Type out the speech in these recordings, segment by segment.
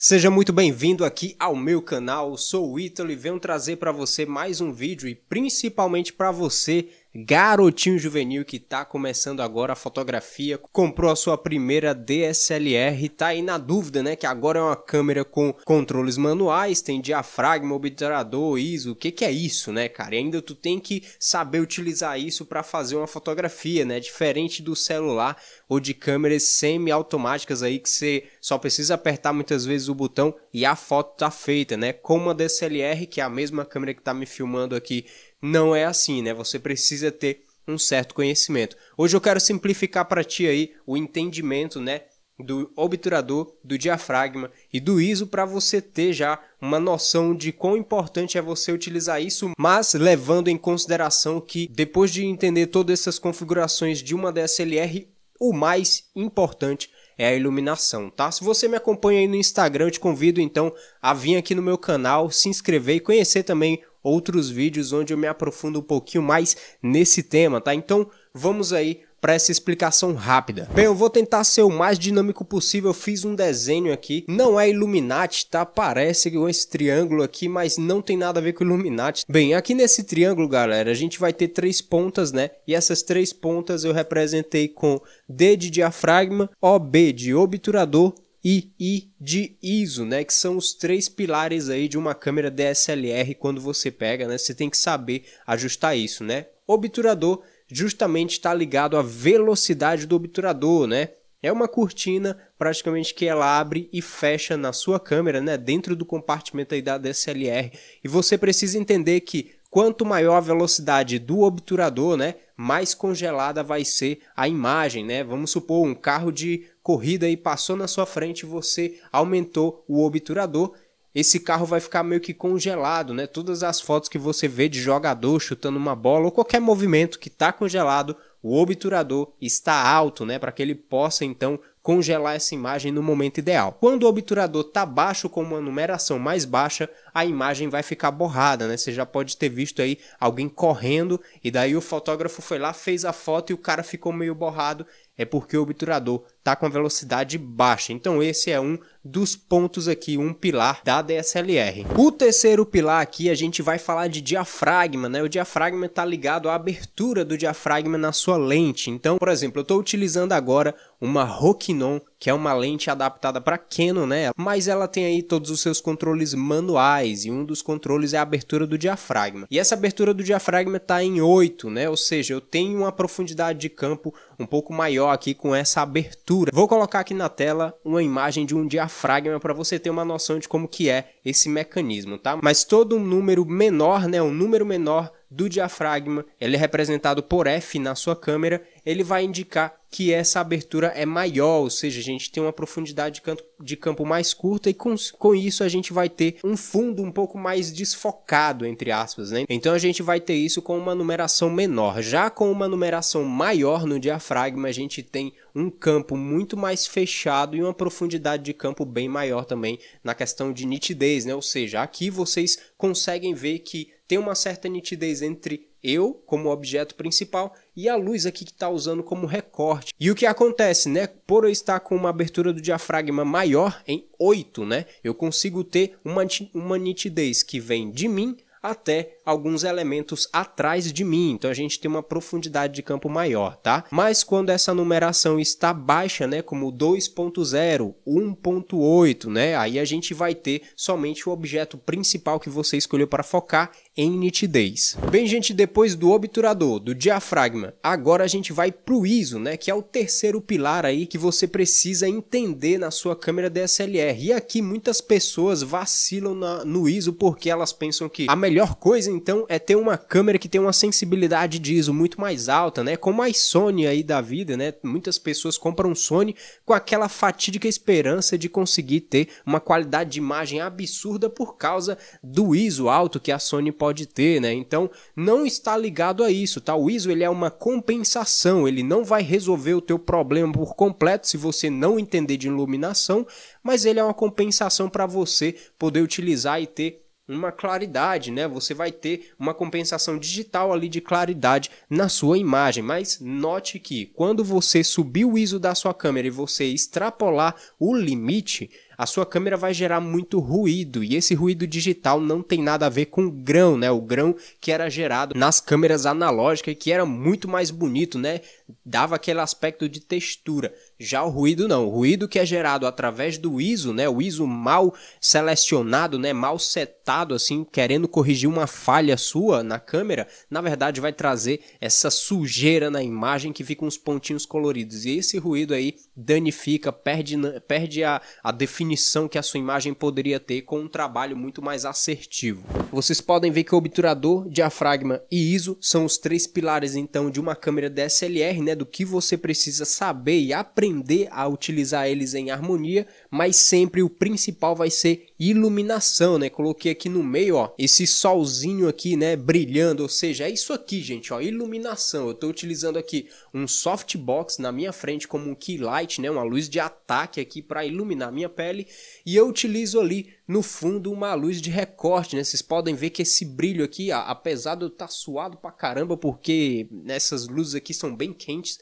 Seja muito bem-vindo aqui ao meu canal, eu sou o Ítalo e venho trazer para você mais um vídeo e principalmente para você, garotinho juvenil que está começando agora a fotografia, comprou a sua primeira DSLR e tá aí na dúvida, né, que agora é uma câmera com controles manuais, tem diafragma, obturador, ISO, o que é isso, né, cara? E ainda tu tem que saber utilizar isso para fazer uma fotografia, né, diferente do celular ou de câmeras semi-automáticas aí que você só precisa apertar muitas vezes o botão e a foto tá feita, né? Com uma DSLR, que é a mesma câmera que tá me filmando aqui, não é assim, né? Você precisa ter um certo conhecimento. Hoje eu quero simplificar para ti aí o entendimento, né, do obturador, do diafragma e do ISO para você ter já uma noção de quão importante é você utilizar isso, mas levando em consideração que depois de entender todas essas configurações de uma DSLR, o mais importante é a iluminação, tá? Se você me acompanha aí no Instagram, eu te convido então a vir aqui no meu canal, se inscrever e conhecer também outros vídeos onde eu me aprofundo um pouquinho mais nesse tema, tá? Então vamos aí para essa explicação rápida. Bem, eu vou tentar ser o mais dinâmico possível, eu fiz um desenho aqui, não é Illuminati, tá? Parece com esse triângulo aqui, mas não tem nada a ver com Illuminati. Bem, aqui nesse triângulo, galera, a gente vai ter três pontas, né? E essas três pontas eu representei com D de diafragma, OB de obturador e I de ISO, né, que são os três pilares aí de uma câmera DSLR. Quando você pega, né, você tem que saber ajustar isso, né? Obturador justamente está ligado à velocidade do obturador, né? É uma cortina praticamente que ela abre e fecha na sua câmera, né, dentro do compartimento aí da DSLR. E você precisa entender que quanto maior a velocidade do obturador, né, mais congelada vai ser a imagem, né? Vamos supor um carro de corrida e passou na sua frente e você aumentou o obturador, esse carro vai ficar meio que congelado, né? Todas as fotos que você vê de jogador chutando uma bola ou qualquer movimento que está congelado, o obturador está alto, né? Para que ele possa então congelar essa imagem no momento ideal. Quando o obturador está baixo, com uma numeração mais baixa, a imagem vai ficar borrada, né? Você já pode ter visto aí alguém correndo e daí o fotógrafo foi lá, fez a foto e o cara ficou meio borrado. É porque o obturador está com a velocidade baixa. Então esse é um dos pontos aqui, um pilar da DSLR. O terceiro pilar aqui a gente vai falar de diafragma, né? O diafragma está ligado à abertura do diafragma na sua lente. Então, por exemplo, eu estou utilizando agora uma Rokinon, que é uma lente adaptada para Canon, né? Mas ela tem aí todos os seus controles manuais e um dos controles é a abertura do diafragma. E essa abertura do diafragma está em 8, né? Ou seja, eu tenho uma profundidade de campo um pouco maior aqui com essa abertura. Vou colocar aqui na tela uma imagem de um diafragma para você ter uma noção de como que é esse mecanismo, tá? Mas todo um número menor, né? Um número menor do diafragma, ele é representado por F na sua câmera, ele vai indicar que essa abertura é maior, ou seja, a gente tem uma profundidade de campo mais curta e com isso a gente vai ter um fundo um pouco mais desfocado, entre aspas, né? Então a gente vai ter isso com uma numeração menor. Já com uma numeração maior no diafragma, a gente tem um campo muito mais fechado e uma profundidade de campo bem maior também na questão de nitidez, né? Ou seja, aqui vocês conseguem ver que tem uma certa nitidez entre eu como objeto principal e a luz aqui que está usando como recorte. E o que acontece, né? Por eu estar com uma abertura do diafragma maior em 8, né? Eu consigo ter uma nitidez que vem de mim até alguns elementos atrás de mim, então a gente tem uma profundidade de campo maior, tá? Mas quando essa numeração está baixa, né, como 2.0, 1.8, né, aí a gente vai ter somente o objeto principal que você escolheu para focar em nitidez. Bem, gente, depois do obturador, do diafragma, agora a gente vai para o ISO, né, que é o terceiro pilar aí que você precisa entender na sua câmera DSLR. E aqui muitas pessoas vacilam no ISO porque elas pensam que a melhor coisa então é ter uma câmera que tem uma sensibilidade de ISO muito mais alta, né? Como a Sony aí da vida, né? Muitas pessoas compram um Sony com aquela fatídica esperança de conseguir ter uma qualidade de imagem absurda por causa do ISO alto que a Sony pode ter, né? Então não está ligado a isso, tá? O ISO ele é uma compensação, ele não vai resolver o teu problema por completo se você não entender de iluminação, mas ele é uma compensação para você poder utilizar e ter uma claridade, né? Você vai ter uma compensação digital ali de claridade na sua imagem, mas note que quando você subir o ISO da sua câmera e você extrapolar o limite, a sua câmera vai gerar muito ruído, e esse ruído digital não tem nada a ver com o grão, né? O grão que era gerado nas câmeras analógicas, que era muito mais bonito, né? Dava aquele aspecto de textura. Já o ruído não, o ruído que é gerado através do ISO, né? O ISO mal selecionado, né? Mal setado, assim, querendo corrigir uma falha sua na câmera, na verdade vai trazer essa sujeira na imagem que fica uns pontinhos coloridos. E esse ruído aí danifica, perde a definição que a sua imagem poderia ter com um trabalho muito mais assertivo. Vocês podem ver que o obturador, diafragma e ISO são os três pilares então de uma câmera DSLR, né? Do que você precisa saber e aprender a utilizar eles em harmonia, mas sempre o principal vai ser iluminação, né? Coloquei aqui no meio, ó, esse solzinho aqui, né, brilhando, ou seja, é isso aqui, gente, ó, iluminação. Eu tô utilizando aqui um softbox na minha frente como um key light, né, uma luz de ataque aqui para iluminar minha pele, e eu utilizo ali no fundo uma luz de recorte, né? Vocês podem ver que esse brilho aqui, apesar de eu estar suado pra caramba, porque essas luzes aqui são bem quentes,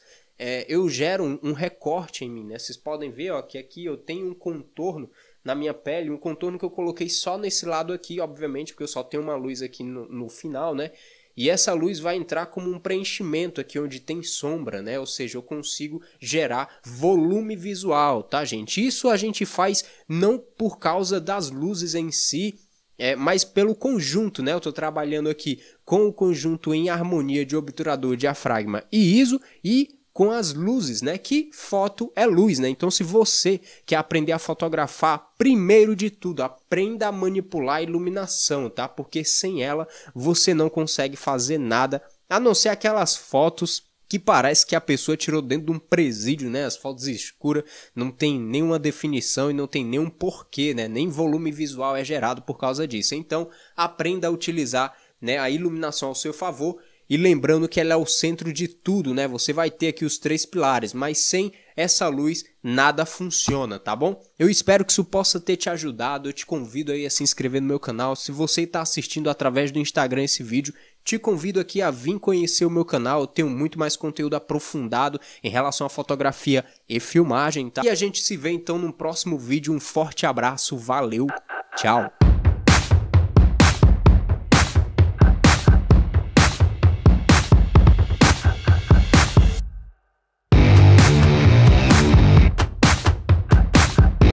eu gero um recorte em mim, né? Vocês podem ver, ó, que aqui eu tenho um contorno na minha pele, um contorno que eu coloquei só nesse lado aqui, obviamente, porque eu só tenho uma luz aqui no final, né? E essa luz vai entrar como um preenchimento aqui onde tem sombra, né? Ou seja, eu consigo gerar volume visual, tá, gente? Isso a gente faz não por causa das luzes em si, mas pelo conjunto, né? Eu estou trabalhando aqui com o conjunto em harmonia de obturador, diafragma e ISO e com as luzes, né? Que foto é luz, né? Então, se você quer aprender a fotografar, primeiro de tudo, aprenda a manipular a iluminação, tá? Porque sem ela, você não consegue fazer nada, a não ser aquelas fotos que parece que a pessoa tirou dentro de um presídio, né? As fotos escuras, não tem nenhuma definição e não tem nenhum porquê, né? Nem volume visual é gerado por causa disso. Então, aprenda a utilizar, né, a iluminação ao seu favor. E lembrando que ela é o centro de tudo, né? Você vai ter aqui os três pilares, mas sem essa luz nada funciona, tá bom? Eu espero que isso possa ter te ajudado. Eu te convido aí a se inscrever no meu canal. Se você está assistindo através do Instagram esse vídeo, te convido aqui a vir conhecer o meu canal. Eu tenho muito mais conteúdo aprofundado em relação à fotografia e filmagem, tá? E a gente se vê então no próximo vídeo. Um forte abraço, valeu, tchau!